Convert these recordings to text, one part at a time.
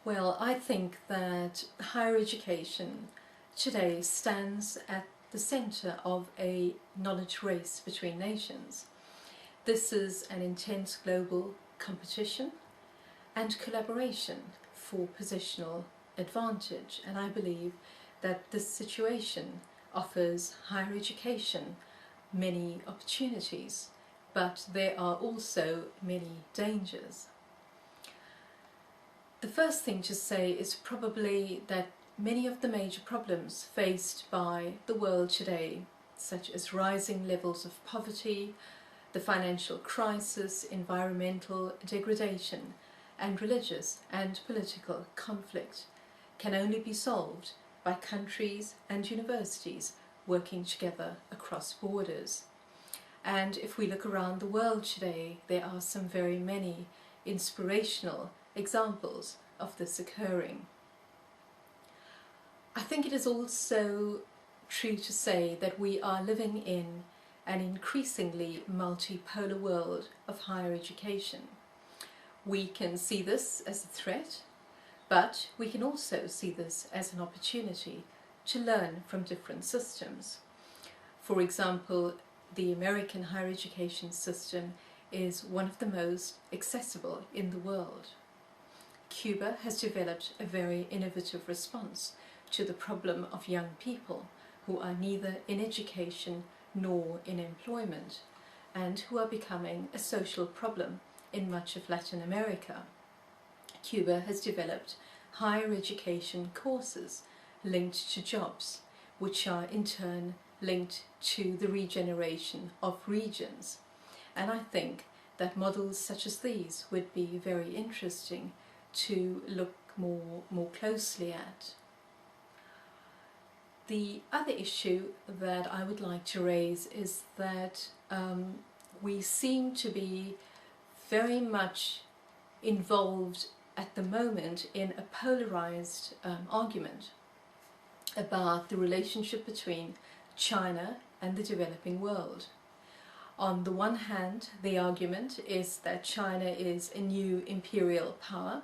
Well, I think that higher education today stands at the centre of a knowledge race between nations. This is an intense global competition and collaboration for positional advantage, and I believe that this situation offers higher education many opportunities, but there are also many dangers. The first thing to say is probably that many of the major problems faced by the world today, such as rising levels of poverty, the financial crisis, environmental degradation, and religious and political conflict, can only be solved by countries and universities working together across borders. And if we look around the world today, there are some very many inspirational examples of this occurring. I think it is also true to say that we are living in an increasingly multipolar world of higher education. We can see this as a threat, but we can also see this as an opportunity to learn from different systems. For example, the American higher education system is one of the most accessible in the world. Cuba has developed a very innovative response to the problem of young people who are neither in education nor in employment, and who are becoming a social problem in much of Latin America. Cuba has developed higher education courses linked to jobs, which are in turn linked to the regeneration of regions. And I think that models such as these would be very interesting to look more closely at. The other issue that I would like to raise is that we seem to be very much involved at the moment in a polarized argument about the relationship between China and the developing world. On the one hand, the argument is that China is a new imperial power.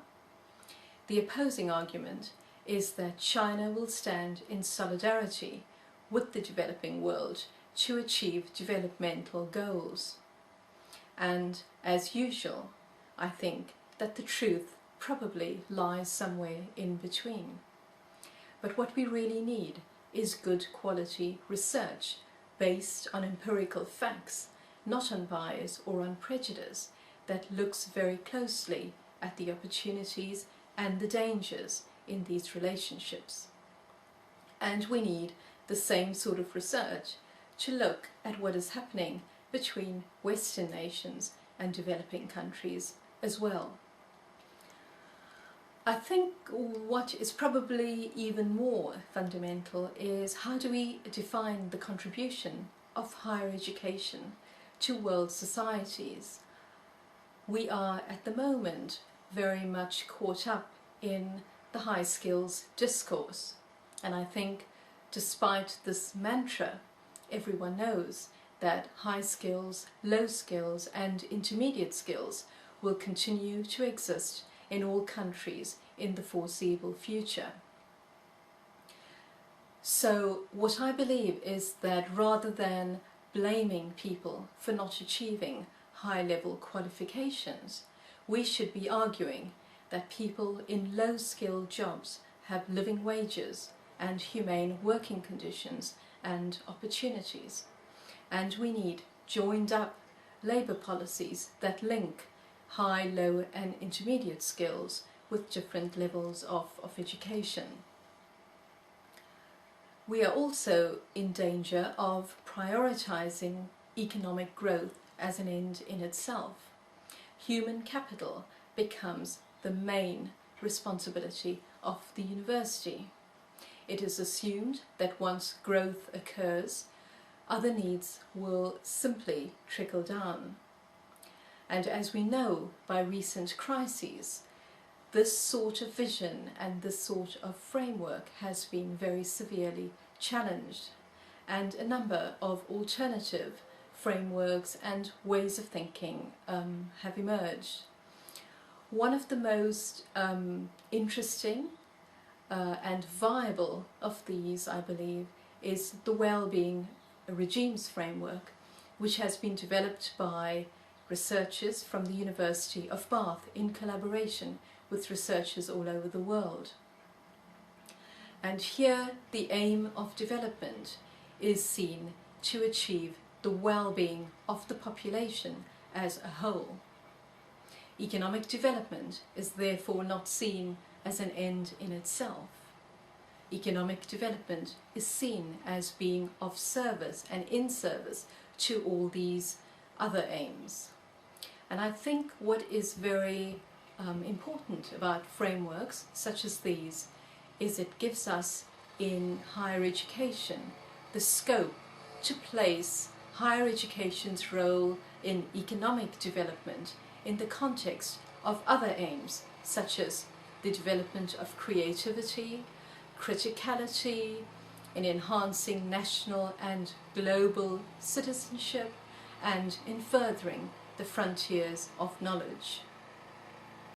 The opposing argument is that China will stand in solidarity with the developing world to achieve developmental goals. And as usual, I think that the truth probably lies somewhere in between. But what we really need is good quality research based on empirical facts, not on bias or on prejudice, that looks very closely at the opportunities and the dangers in these relationships. And we need the same sort of research to look at what is happening between Western nations and developing countries as well. I think what is probably even more fundamental is how do we define the contribution of higher education to world societies. We are at the moment very much caught up in the high skills discourse, and I think despite this mantra, everyone knows that high skills, low skills and intermediate skills will continue to exist in all countries in the foreseeable future. So what I believe is that rather than blaming people for not achieving high-level qualifications, we should be arguing that people in low-skilled jobs have living wages and humane working conditions and opportunities. And we need joined-up labour policies that link high, low and intermediate skills with different levels of education. We are also in danger of prioritising economic growth as an end in itself. Human capital becomes the main responsibility of the university. It is assumed that once growth occurs, other needs will simply trickle down. And as we know by recent crises, this sort of vision and this sort of framework has been very severely challenged, and a number of alternative frameworks and ways of thinking have emerged. One of the most interesting and viable of these, I believe, is the Wellbeing Regimes Framework, which has been developed by researchers from the University of Bath in collaboration with researchers all over the world. And here the aim of development is seen to achieve the well-being of the population as a whole. Economic development is therefore not seen as an end in itself. Economic development is seen as being of service and in service to all these other aims. And I think what is very important about frameworks such as these is it gives us in higher education the scope to place higher education's role in economic development in the context of other aims such as the development of creativity, criticality, in enhancing national and global citizenship, and in furthering the frontiers of knowledge.